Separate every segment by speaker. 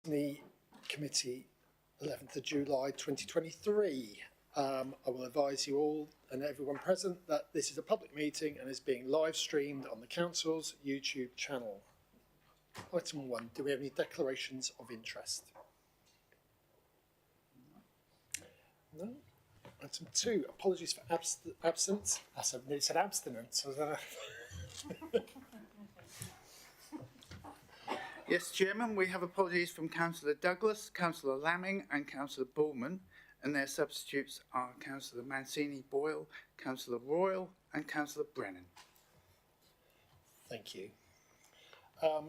Speaker 1: Scrutiny Committee, 11th of July 2023. I will advise you all and everyone present that this is a public meeting and is being live streamed on the Council's YouTube channel. Item 1, do we have any declarations of interest? No. Item 2, apologies for absence. I nearly said abstinence.
Speaker 2: Yes, Chairman, we have apologies from Councillor Douglas, Councillor Lamming and Councillor Bullman, and their substitutes are Councillor Mancini-Boyle, Councillor Royal and Councillor Brennan.
Speaker 1: Thank you.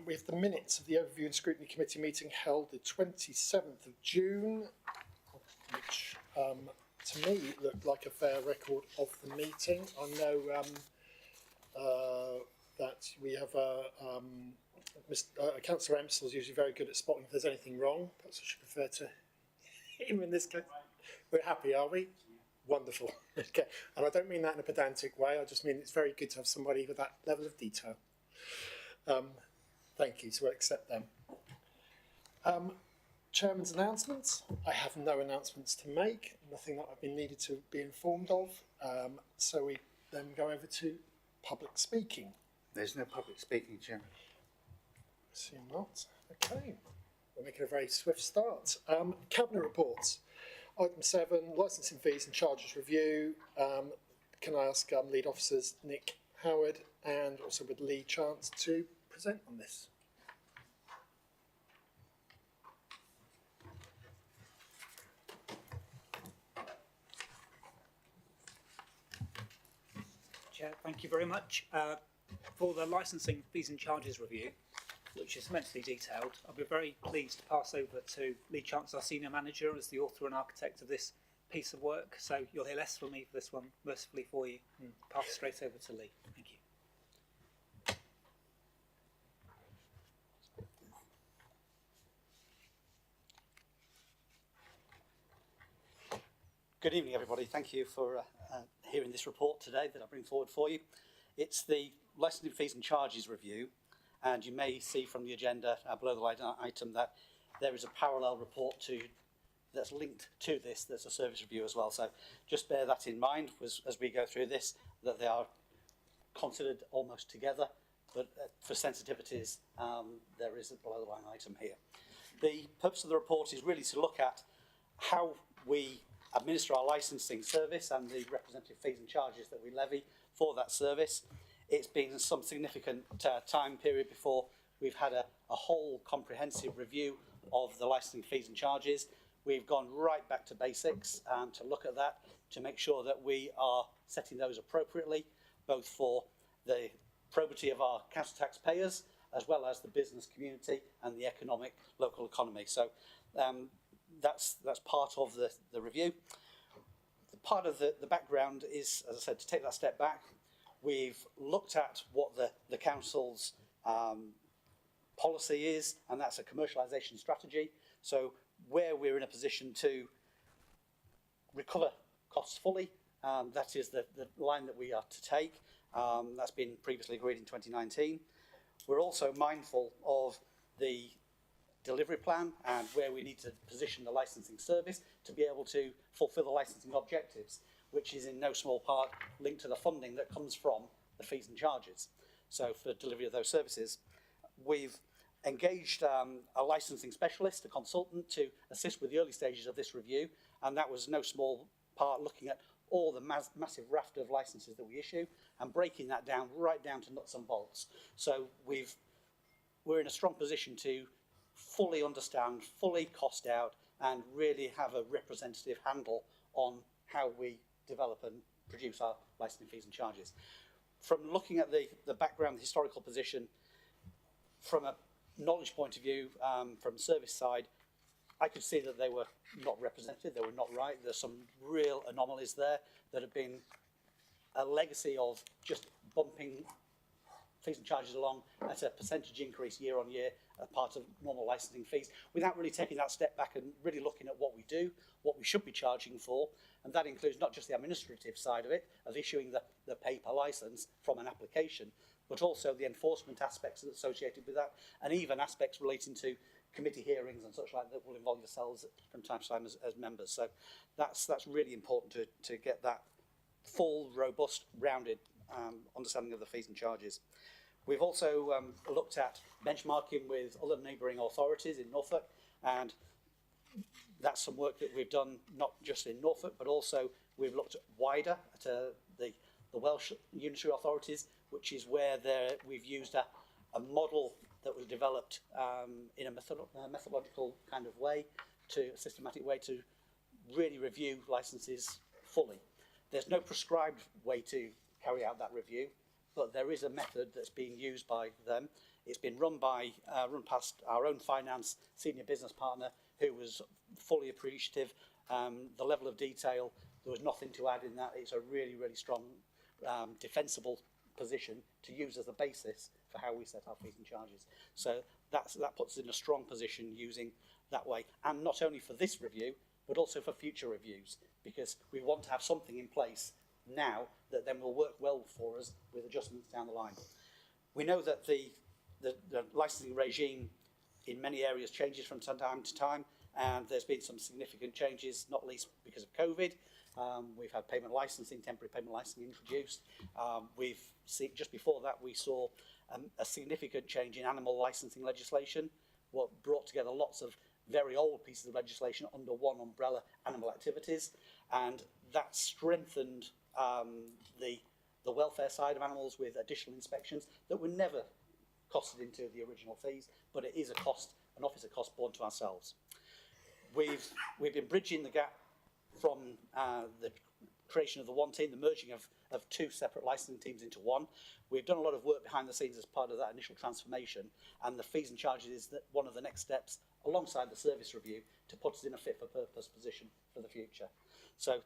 Speaker 1: We have the minutes of the Overview and Scrutiny Committee meeting held the 27th of June, which to me looked like a fair record of the meeting. I know that we have Councillor Emsell is usually very good at spotting if there's anything wrong. Perhaps I should refer to him in this case. We're happy, are we? Wonderful. Okay. And I don't mean that in a pedantic way. I just mean it's very good to have somebody with that level of detail. Thank you. So we'll accept them. Chairman's announcements. I have no announcements to make. Nothing that I've been needed to be informed of. So we then go over to public speaking.
Speaker 2: There's no public speaking, Chairman.
Speaker 1: Assume not. Okay. We're making a very swift start. Cabinet reports. Item 7, licensing fees and charges review. Can I ask lead officers Nick Howard and also with Lee Chance to present on this?
Speaker 3: Chair, thank you very much. For the licensing fees and charges review, which is immensely detailed, I'll be very pleased to pass over to Lee Chance, our senior manager, as the author and architect of this piece of work. So you'll hear less from me for this one, mercifully for you. Pass straight over to Lee. Thank you.
Speaker 4: Good evening, everybody. Thank you for hearing this report today that I bring forward for you. It's the licensing fees and charges review, and you may see from the agenda below the line item that there is a parallel report that's linked to this. There's a service review as well, so just bear that in mind as we go through this, that they are considered almost together, but for sensitivities there is a below the line item here. The purpose of the report is really to look at how we administer our licensing service and the representative fees and charges that we levy for that service. It's been some significant time period before we've had a whole comprehensive review of the licensing fees and charges. We've gone right back to basics to look at that, to make sure that we are setting those appropriately, both for the probity of our council taxpayers, as well as the business community and the local economy. So that's part of the review. Part of the background is, as I said, to take that step back. We've looked at what the council's policy is, and that's a commercialisation strategy. So where we're in a position to recover costs fully, that is the line that we are to take. That's been previously agreed in 2019. We're also mindful of the delivery plan and where we need to position the licensing service to be able to fulfil the licensing objectives, which is in no small part linked to the funding that comes from the fees and charges. So for delivery of those services, we've engaged a licensing specialist, a consultant, to assist with the early stages of this review, and that was no small part looking at all the massive raft of licenses that we issue and breaking that down right down to nuts and bolts. So we're in a strong position to fully understand, fully cost out, and really have a representative handle on how we develop and produce our licensing fees and charges. From looking at the background, the historical position, from a knowledge point of view, from service side, I could see that they were not represented, they were not right. There's some real anomalies there that have been a legacy of just bumping fees and charges along at a percentage increase year on year as part of normal licensing fees, without really taking that step back and really looking at what we do, what we should be charging for. And that includes not just the administrative side of it, of issuing the paper license from an application, but also the enforcement aspects associated with that, and even aspects relating to committee hearings and such like that will involve yourselves from time to time as members. So that's really important to get that full, robust, rounded understanding of the fees and charges. We've also looked at benchmarking with other neighbouring authorities in Norfolk, and that's some work that we've done not just in Norfolk, but also we've looked wider at the Welsh unitary authorities, which is where we've used a model that was developed in a methodological kind of way, a systematic way to really review licences fully. There's no prescribed way to carry out that review, but there is a method that's being used by them. It's been run past our own finance senior business partner, who was fully appreciative. The level of detail, there was nothing to add in that. It's a really, really strong, defensible position to use as a basis for how we set our fees and charges. So that puts us in a strong position using that way, and not only for this review, but also for future reviews, because we want to have something in place now that then will work well for us with adjustments down the line. We know that the licensing regime in many areas changes from time to time, and there's been some significant changes, not least because of COVID. We've had temporary payment licensing introduced. We've seen, just before that, we saw a significant change in animal licensing legislation, what brought together lots of very old pieces of legislation under one umbrella, animal activities, and that strengthened the welfare side of animals with additional inspections that were never costed into the original fees, but it is an officer cost borne to ourselves. We've been bridging the gap from the creation of the one team, the merging of two separate licensing teams into one. We've done a lot of work behind the scenes as part of that initial transformation, and the fees and charges is one of the next steps alongside the service review to put us in a fit for purpose position for the future. So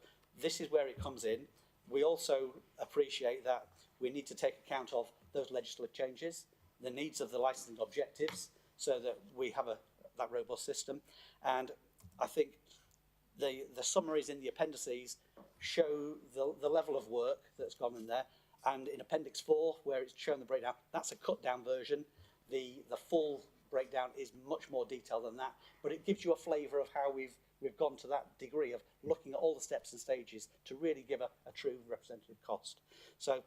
Speaker 4: this is where it comes in. We also appreciate that we need to take account of those legislative changes, the needs of the licensing objectives, so that we have that robust system. And I think the summaries in the appendices show the level of work that's gone in there. And in Appendix 4, where it's shown the breakdown, that's a cut down version. The full breakdown is much more detailed than that, but it gives you a flavour of how we've gone to that degree of looking at all the steps and stages to really give a true representative cost. So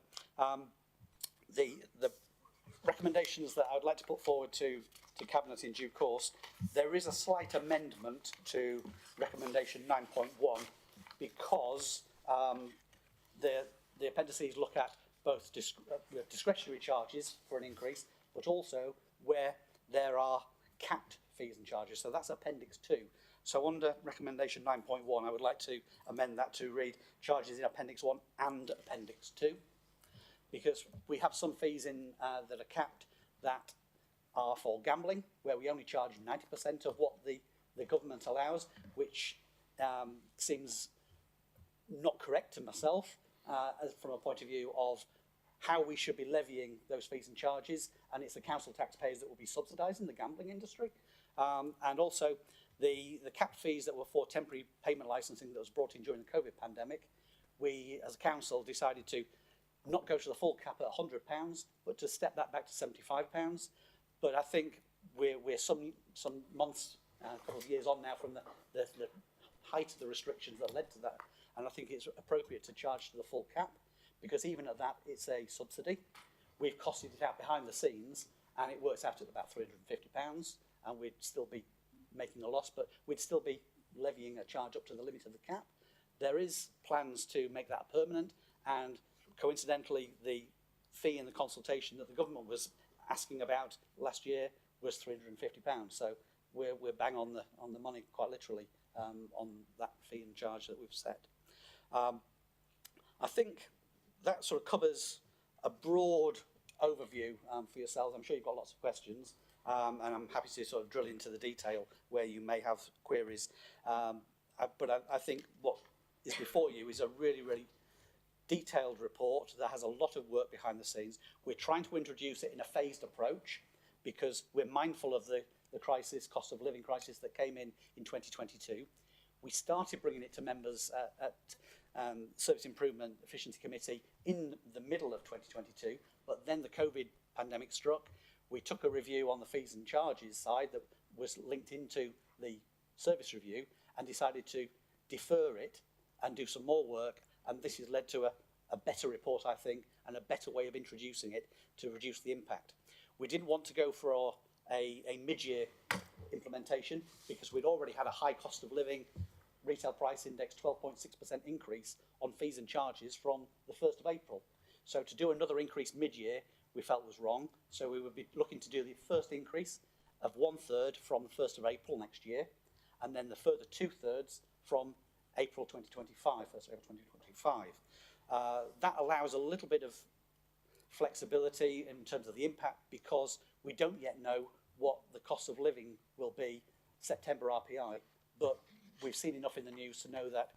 Speaker 4: the recommendations that I would like to put forward to Cabinet in due course, there is a slight amendment to recommendation 9.1 because the appendices look at both discretionary charges for an increase, but also where there are capped fees and charges. So that's Appendix 2. So under recommendation 9.1, I would like to amend that to read charges in Appendix 1 and Appendix 2, because we have some fees that are capped that are for gambling, where we only charge 90% of what the government allows, which seems not correct to myself from a point of view of how we should be levying those fees and charges, and it's the council taxpayers that will be subsidising the gambling industry. And also the capped fees that were for temporary payment licensing that was brought in during the COVID pandemic, we as a council decided to not go to the full cap at £100, but to step that back to £75. But I think we're some months, a couple of years on now from the height of the restrictions that led to that, and I think it's appropriate to charge to the full cap, because even at that, it's a subsidy. We've costed it out behind the scenes, and it works out at about £350, and we'd still be making a loss, but we'd still be levying a charge up to the limit of the cap. There is plans to make that permanent, and coincidentally, the fee in the consultation that the government was asking about last year was £350. So we're bang on the money, quite literally, on that fee and charge that we've set. I think that sort of covers a broad overview for yourselves. I'm sure you've got lots of questions, and I'm happy to sort of drill into the detail where you may have queries. But I think what is before you is a really, really detailed report that has a lot of work behind the scenes. We're trying to introduce it in a phased approach because we're mindful of the crisis, cost of living crisis that came in 2022. We started bringing it to members at Service Improvement Efficiency Committee in the middle of 2022, but then the COVID pandemic struck. We took a review on the fees and charges side that was linked into the service review and decided to defer it and do some more work, and this has led to a better report, I think, and a better way of introducing it to reduce the impact. We didn't want to go for a mid-year implementation because we'd already had a high cost of living retail price index 12.6% increase on fees and charges from the 1st of April. So to do another increase mid-year we felt was wrong, so we would be looking to do the first increase of 1/3 from the 1st of April next year, and then the further 2/3 from April 2025, 1st of April 2025. That allows a little bit of flexibility in terms of the impact because we don't yet know what the cost of living will be September RPI, but we've seen enough in the news to know that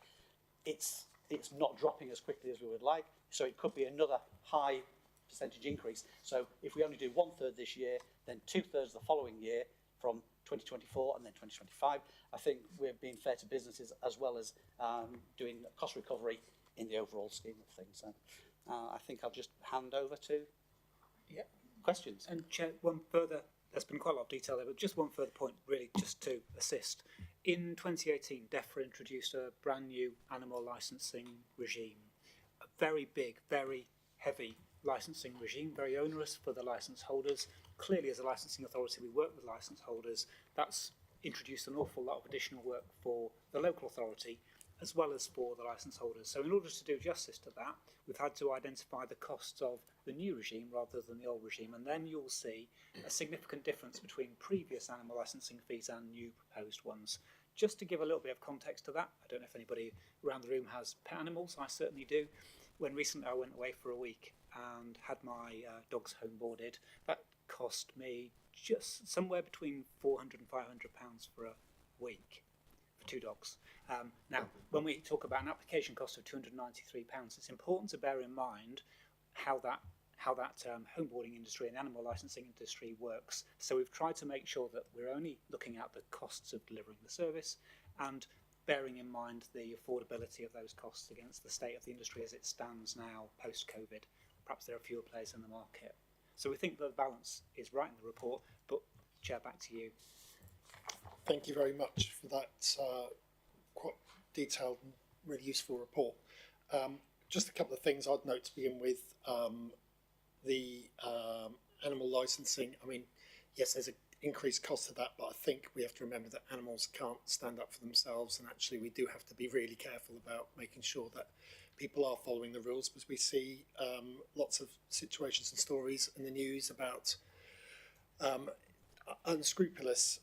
Speaker 4: it's not dropping as quickly as we would like, so it could be another high percentage increase. So if we only do 1/3 this year, then 2/3 the following year from 2024 and then 2025, I think we're being fair to businesses as well as doing cost recovery in the overall scheme of things. So I think I'll just hand over to questions.
Speaker 3: And Chair, one further, there's been quite a lot of detail there, but just one further point really just to assist. In 2018, DEFRA introduced a brand new animal licensing regime, a very big, very heavy licensing regime, very onerous for the licence holders. Clearly, as a licensing authority, we work with licence holders. That's introduced an awful lot of additional work for the local authority as well as for the licence holders. So in order to do justice to that, we've had to identify the costs of the new regime rather than the old regime, and then you'll see a significant difference between previous animal licensing fees and new proposed ones. Just to give a little bit of context to that, I don't know if anybody around the room has pet animals, I certainly do. When recently I went away for a week and had my dogs home boarded, that cost me just somewhere between £400 and £500 for a week for 2 dogs. Now, when we talk about an application cost of £293, it's important to bear in mind how that home boarding industry and animal licensing industry works. So we've tried to make sure that we're only looking at the costs of delivering the service and bearing in mind the affordability of those costs against the state of the industry as it stands now post-COVID. Perhaps there are fewer players in the market. So we think the balance is right in the report, but Chair, back to you.
Speaker 1: Thank you very much for that quite detailed and really useful report. Just a couple of things I'd note to begin with. The animal licensing, I mean, yes, there's an increased cost to that, but I think we have to remember that animals can't stand up for themselves, and actually we do have to be really careful about making sure that people are following the rules, because we see lots of situations and stories in the news about unscrupulous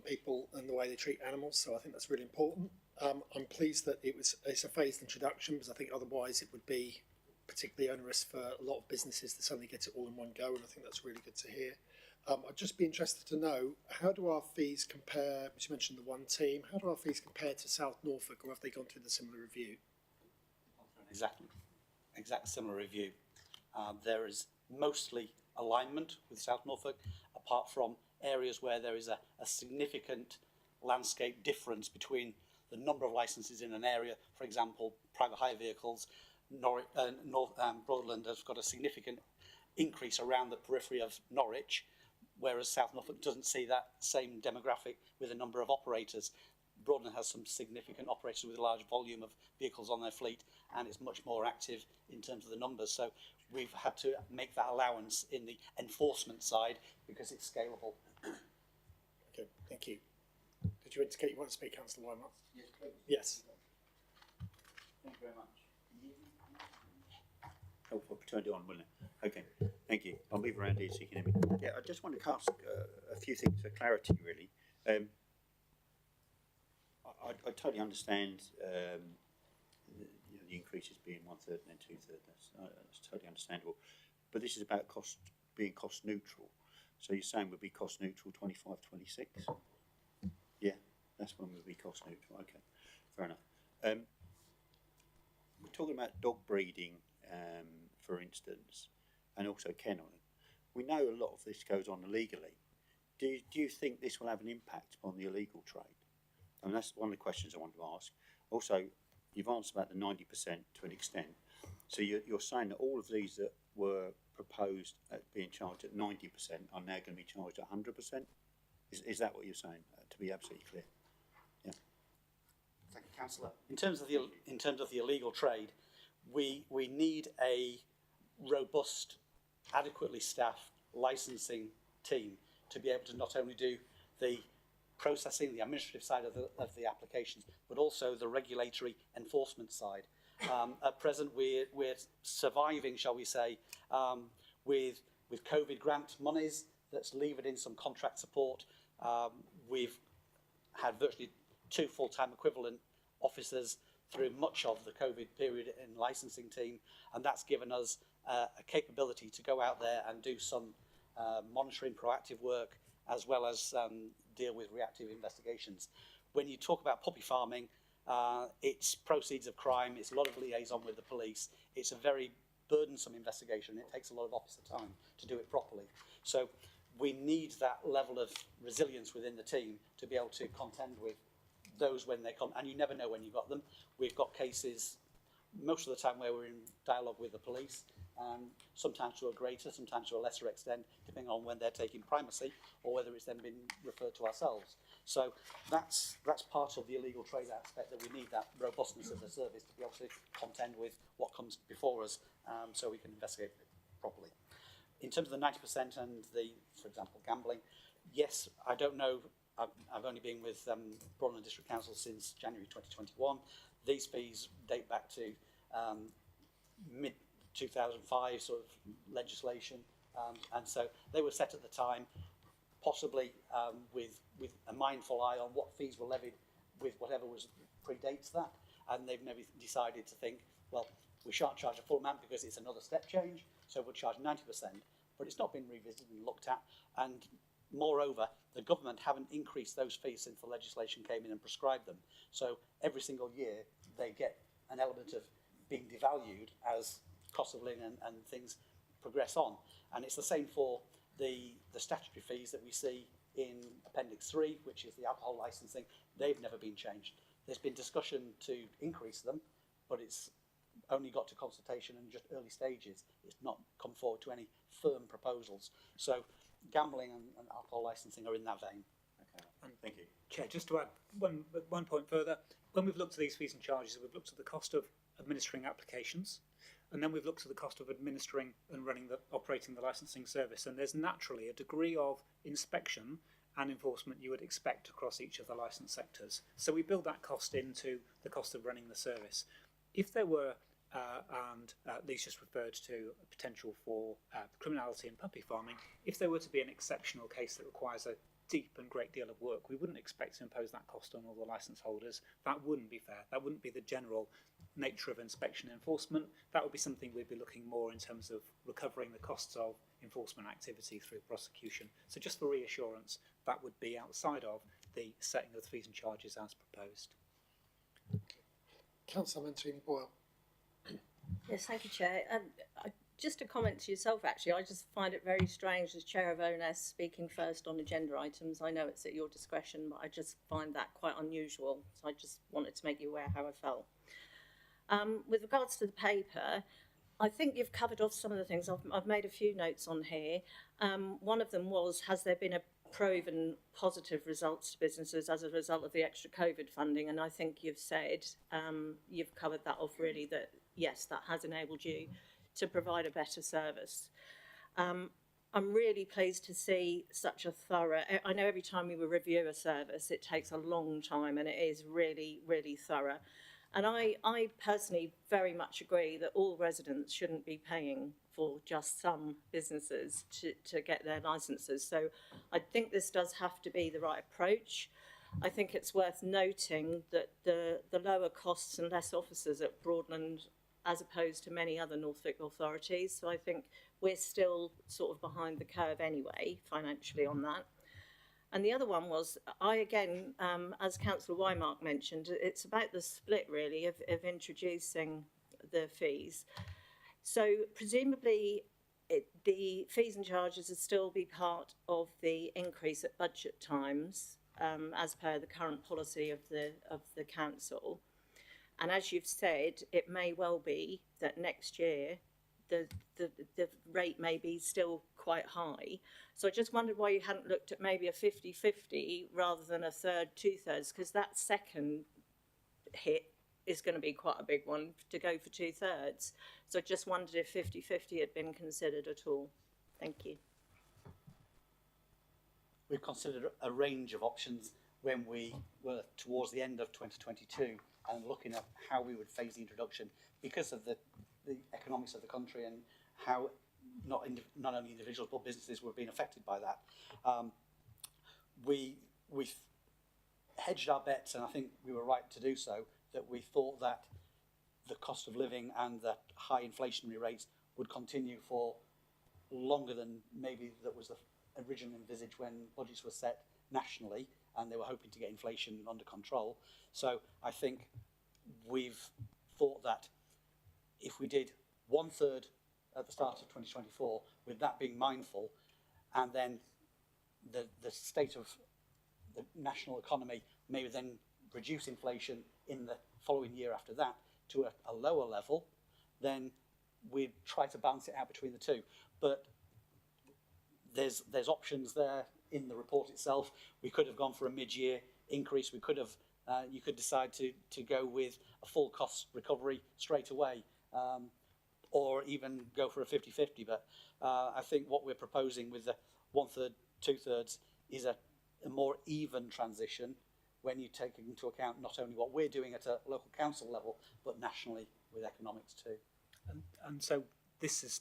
Speaker 1: people and the way they treat animals, so I think that's really important. I'm pleased that it's a phased introduction, because I think otherwise it would be particularly onerous for a lot of businesses to suddenly get it all in one go, and I think that's really good to hear. I'd just be interested to know, how do our fees compare, you mentioned the one team, how do our fees compare to South Norfolk, or have they gone through the similar review?
Speaker 4: Exact similar review. There is mostly alignment with South Norfolk, apart from areas where there is a significant landscape difference between the number of licences in an area. For example, private hire vehicles, Broadland has got a significant increase around the periphery of Norwich, whereas South Norfolk doesn't see that same demographic with a number of operators. Broadland has some significant operators with a large volume of vehicles on their fleet, and it's much more active in terms of the numbers. So we've had to make that allowance in the enforcement side because it's scalable.
Speaker 1: Okay, thank you. Did you indicate you want to speak, Councillor Weimar?
Speaker 2: Yes, please.
Speaker 1: Yes.
Speaker 2: Thank you very much.
Speaker 5: Oh, I'll turn it on, wouldn't it? Okay, thank you. I'll move around here so you can hear me. Yeah, I just want to ask a few things for clarity, really. I totally understand the increases being 1/3 and then 2/3. That's totally understandable. But this is about being cost neutral. So you're saying we'll be cost neutral 25, 26? Yeah, that's when we'll be cost neutral. Okay, fair enough. We're talking about dog breeding, for instance, and also kenneling. We know a lot of this goes on illegally. Do you think this will have an impact on the illegal trade? I mean, that's one of the questions I wanted to ask. Also, you've answered about the 90% to an extent. So you're saying that all of these that were proposed at being charged at 90% are now going to be charged at 100%? Is that what you're saying? To be absolutely clear. Yeah.
Speaker 4: Thank you, Councillor. In terms of the illegal trade, we need a robust, adequately staffed licensing team to be able to not only do the processing, the administrative side of the applications, but also the regulatory enforcement side. At present, we're surviving, shall we say, with COVID grant monies that's levered in some contract support. We've had virtually 2 full-time equivalent officers through much of the COVID period in licensing team, and that's given us a capability to go out there and do some monitoring, proactive work, as well as deal with reactive investigations. When you talk about puppy farming, it's proceeds of crime, it's a lot of liaison with the police, it's a very burdensome investigation, it takes a lot of officer time to do it properly. So we need that level of resilience within the team to be able to contend with those when they come, and you never know when you've got them. We've got cases most of the time where we're in dialogue with the police, sometimes to a greater, sometimes to a lesser extent, depending on when they're taking primacy or whether it's then been referred to ourselves. So that's part of the illegal trade aspect, that we need that robustness of the service to be able to contend with what comes before us, so we can investigate it properly. In terms of the 90% and the, for example, gambling, yes, I don't know. I've only been with Broadland District Council since January 2021. These fees date back to mid-2005 sort of legislation, and so they were set at the time, possibly with a mindful eye on what fees were levied with whatever was predates that, and they've maybe decided to think, well, we shan't charge a full amount because it's another step change, so we'll charge 90%, but it's not been revisited and looked at, and moreover, the government haven't increased those fees since the legislation came in and prescribed them. So every single year they get an element of being devalued as cost of living and things progress on. And it's the same for the statutory fees that we see in Appendix 3, which is the alcohol licensing. They've never been changed. There's been discussion to increase them, but it's only got to consultation and just early stages. It's not come forward to any firm proposals. So gambling and alcohol licensing are in that vein.
Speaker 5: Okay, thank you.
Speaker 3: Chair, just to add one point further, when we've looked at these fees and charges, we've looked at the cost of administering applications, and then we've looked at the cost of administering and operating the licensing service, and there's naturally a degree of inspection and enforcement you would expect across each of the licence sectors. So we build that cost into the cost of running the service. If there were, and Lee's just referred to a potential for criminality and puppy farming, if there were to be an exceptional case that requires a deep and great deal of work, we wouldn't expect to impose that cost on all the licence holders. That wouldn't be fair. That wouldn't be the general nature of inspection and enforcement. That would be something we'd be looking more in terms of recovering the costs of enforcement activity through prosecution. So just for reassurance, that would be outside of the setting of the fees and charges as proposed.
Speaker 1: Councillor Mancini Boyle.
Speaker 6: Yes, thank you, Chair. Just a comment to yourself, actually. I just find it very strange as Chair of ONS speaking first on agenda items. I know it's at your discretion, but I just find that quite unusual. So I just wanted to make you aware how I felt. With regards to the paper, I think you've covered off some of the things. I've made a few notes on here. One of them was, has there been a proven positive results to businesses as a result of the extra COVID funding? And I think you've said, you've covered that off really, that yes, that has enabled you to provide a better service. I'm really pleased to see such a thorough, I know every time we review a service, it takes a long time and it is really, really thorough. And I personally very much agree that all residents shouldn't be paying for just some businesses to get their licences. So I think this does have to be the right approach. I think it's worth noting that the lower costs and less officers at Broadland as opposed to many other Norfolk authorities. So I think we're still sort of behind the curve anyway, financially on that. And the other one was, again, as Councillor Wymark mentioned, it's about the split really of introducing the fees. So presumably the fees and charges would still be part of the increase at budget times, as per the current policy of the council. And as you've said, it may well be that next year the rate may be still quite quite high. So I just wondered why you hadn't looked at maybe a 50-50 rather than a third, 2/3, because that second hit is going to be quite a big one to go for 2/3. So I just wondered if 50-50 had been considered at all. Thank you.
Speaker 4: We've considered a range of options when we were towards the end of 2022 and looking at how we would phase the introduction because of the economics of the country and how not only individuals but businesses were being affected by that. We've hedged our bets, and I think we were right to do so, that we thought that the cost of living and the high inflationary rates would continue for longer than maybe that was the originally envisaged when budgets were set nationally, and they were hoping to get inflation under control. So I think we've thought that if we did 1/3 at the start of 2024, with that being mindful, and then the state of the national economy maybe then reduce inflation in the following year after that to a lower level, then we'd try to balance it out between the two. But there's options there in the report itself. We could have gone for a mid-year increase. We could have, you could decide to go with a full cost recovery straight away, or even go for a 50-50. But I think what we're proposing with the 1/3, 2/3 is a more even transition when you take into account not only what we're doing at a local council level, but nationally with economics too.
Speaker 3: And so this is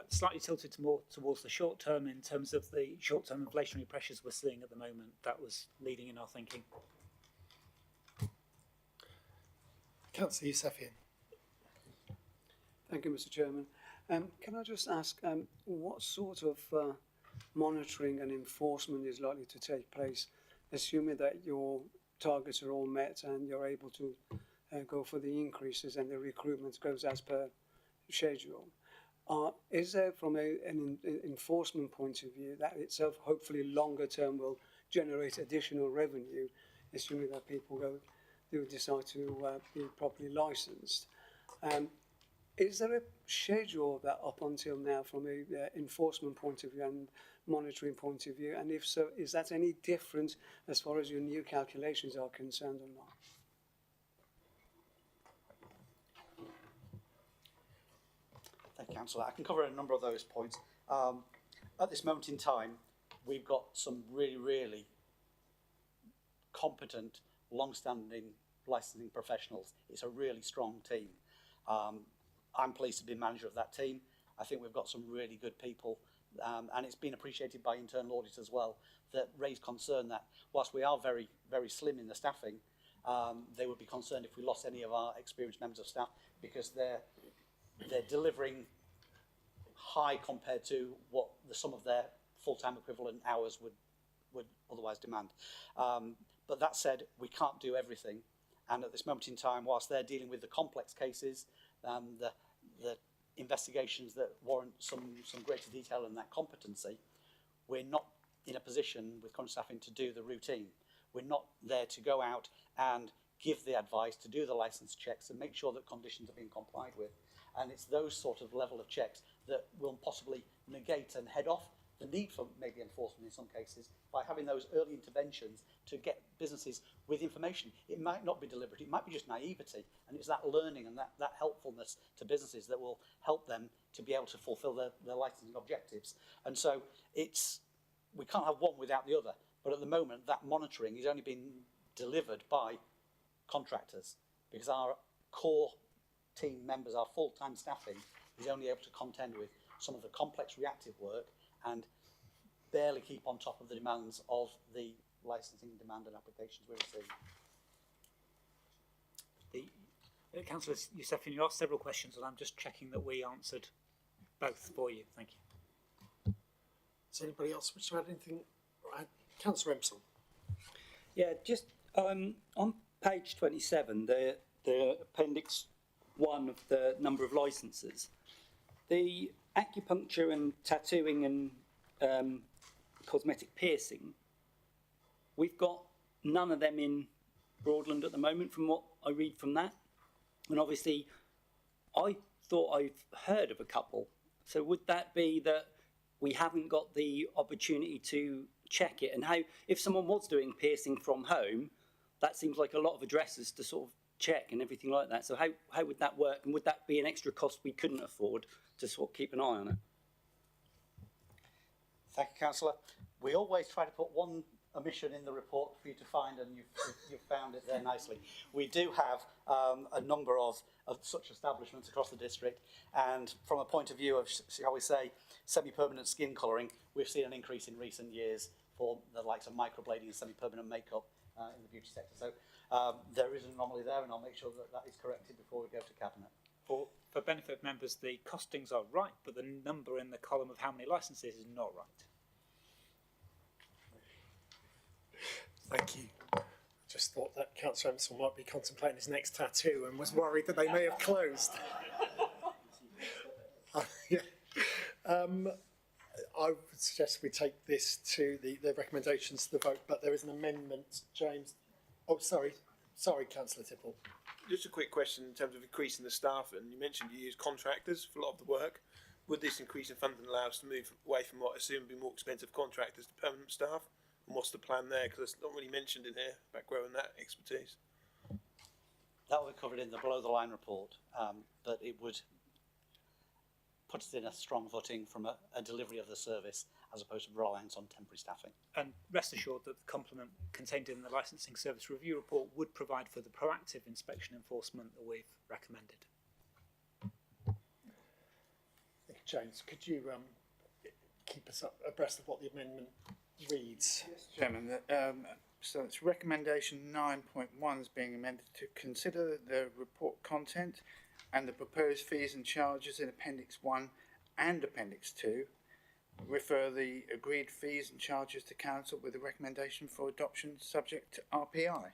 Speaker 3: slightly tilted more towards the short term in terms of the short-term inflationary pressures we're seeing at the moment. That was leading in our thinking.
Speaker 1: Councillor Yousefian.
Speaker 7: Thank you, Mr. Chairman. Can I just ask what sort of monitoring and enforcement is likely to take place, assuming that your targets are all met and you're able to go for the increases and the recruitment goes as per schedule? Is there, from an enforcement point of view, that itself hopefully longer term will generate additional revenue, assuming that people do decide to be properly licensed? Is there a schedule that up until now from a enforcement point of view and monitoring point of view? And if so, is that any different as far as your new calculations are concerned or not?
Speaker 4: Thank you, Councillor. I can cover a number of those points. At this moment in time, we've got some really competent, long-standing licensing professionals. It's a really strong team. I'm pleased to be manager of that team. I think we've got some really good people, and it's been appreciated by internal audit as well, that raised concern that whilst we are very slim in the staffing, they would be concerned if we lost any of our experienced members of staff, because they're delivering high compared to what the sum of their full-time equivalent hours would otherwise demand. But that said, we can't do everything, and at this moment in time, whilst they're dealing with the complex cases, the investigations that warrant some greater detail and that competency, we're not in a position with current staffing to do the routine. We're not there to go out and give the advice, to do the licence checks and make sure that conditions are being complied with. And it's those sort of level of checks that will possibly negate and head off the need for maybe enforcement in some cases by having those early interventions to get businesses with information. It might not be deliberate, it might be just naivety, and it's that learning and that helpfulness to businesses that will help them to be able to fulfil their licensing objectives. And so we can't have one without the other, but at the moment that monitoring is only being delivered by contractors, because our core team members, our full-time staffing, is only able to contend with some of the complex reactive work and barely keep on top of the demands of the licensing demand and applications we're receiving.
Speaker 3: Councillor Yousefian, you asked several questions, and I'm just checking that we answered both for you. Thank you.
Speaker 1: Does anybody else wish to add anything? Right. Councillor Empsall.
Speaker 8: Yeah, just on page 27, the appendix 1 of the number of licences, the acupuncture and tattooing and cosmetic piercing, we've got none of them in Broadland at the moment from what I read from that. And obviously I thought I've heard of a couple. So would that be that we haven't got the opportunity to check it. And how, if someone was doing piercing from home, that seems like a lot of addresses to sort of check and everything like that. So how would that work? And would that be an extra cost we couldn't afford to sort of keep an eye on it?
Speaker 4: Thank you, Councillor. We always try to put one omission in the report for you to find, and you've found it there nicely. We do have a number of such establishments across the district, and from a point of view of, shall we say, semi-permanent skin colouring, we've seen an increase in recent years for the likes of microblading and semi-permanent makeup in the beauty sector. So there is an anomaly there, and I'll make sure that that is corrected before we go to Cabinet.
Speaker 3: For benefit of members, the costings are right, but the number in the column of how many licences is not right.
Speaker 1: Thank you. Just thought that Councillor Emerson might be contemplating his next tattoo and was worried that they may have closed. Yeah. I would suggest we take this to the recommendations to the vote, but there is an amendment, James. Oh, sorry, Councillor Tipple.
Speaker 9: Just a quick question in terms of increasing the staff, and you mentioned you use contractors for a lot of the work. Would this increase in funding allow us to move away from what I assume would be more expensive contractors to permanent staff? And what's the plan there? Because it's not really mentioned in here about growing that expertise.
Speaker 4: That will be covered in the below the line report, but it would put us in a strong footing from a delivery of the service as opposed to reliance on temporary staffing.
Speaker 3: And rest assured that the complement contained in the licensing service review report would provide for the proactive inspection enforcement that we've recommended.
Speaker 1: James, could you keep us abreast of what the amendment reads?
Speaker 2: Yes, Chairman. So it's recommendation 9.1 is being amended to consider the report content and the proposed fees and charges in Appendix 1 and Appendix 2. Refer the agreed fees and charges to Council with a recommendation for adoption subject to RPI.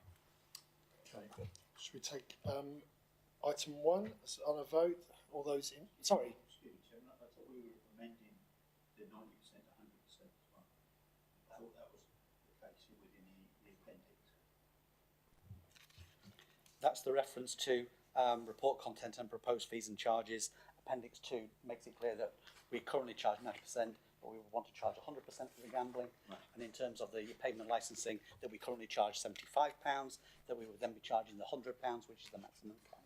Speaker 1: Okay. Should we take item 1 on a vote? All those in? Sorry.
Speaker 5: Excuse me, Chairman, I thought we were amending the 90% to 100% as well. I thought that was the case within the appendix.
Speaker 4: That's the reference to report content and proposed fees and charges. Appendix 2 makes it clear that we currently charge 90%, but we want to charge 100% for the gambling.
Speaker 5: Right.
Speaker 4: And in terms of the payment licensing, that we currently charge £75, that we would then be charging the £100, which is the maximum fine.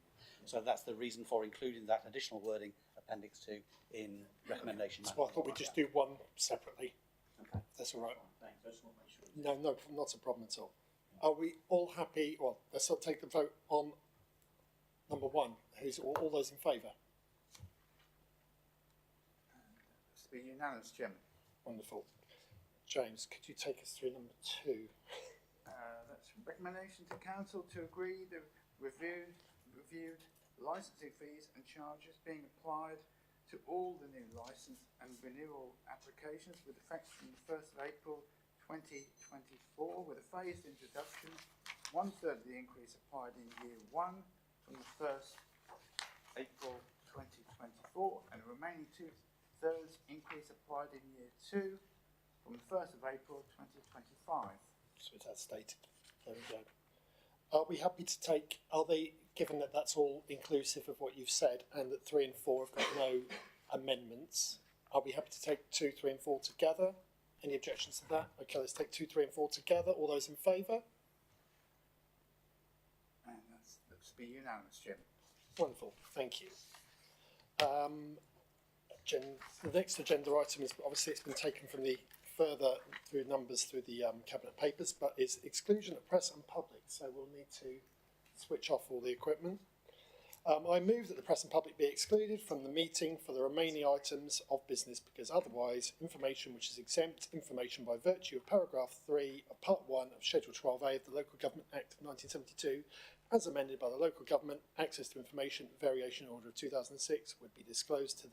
Speaker 4: So that's the reason for including that additional wording, Appendix 2, in recommendation.
Speaker 1: So I thought we'd just do one separately.
Speaker 5: Okay.
Speaker 1: That's all right.
Speaker 5: Thanks. I just want to make sure.
Speaker 1: No, not a problem at all. Are we all happy? Well, let's take the vote on number 1. Who's all those in favour?
Speaker 2: It's to be unanimous, Chairman.
Speaker 1: Wonderful. James, could you take us through number 2?
Speaker 2: That's recommendation to Council to agree the reviewed licensing fees and charges being applied to all the new licence and renewal applications with effect from the 1st of April 2024 with a phased introduction. 1/3 of the increase applied in year 1 from the 1st April 2024 and the remaining 2/3 increase applied in year 2 from the 1st of April 2025.
Speaker 1: So that's stated. There we go. Are we happy to take, given that that's all inclusive of what you've said and that 3 and 4 have got no amendments, are we happy to take 2, 3 and 4 together? Any objections to that? Okay, let's take 2, 3 and 4 together. All those in favour?
Speaker 2: And that's to be unanimous, Chairman.
Speaker 1: Wonderful, thank you. The next agenda item is, obviously it's been taken from the further through numbers through the Cabinet papers, but is exclusion of press and public, so we'll need to switch off all the equipment. I move that the press and public be excluded from the meeting for the remaining items of business because otherwise information which is exempt information by virtue of paragraph 3 of part 1 of Schedule 12A of the Local Government Act of 1972 as amended by the Local Government Access to Information Variation Order of 2006 would be disclosed to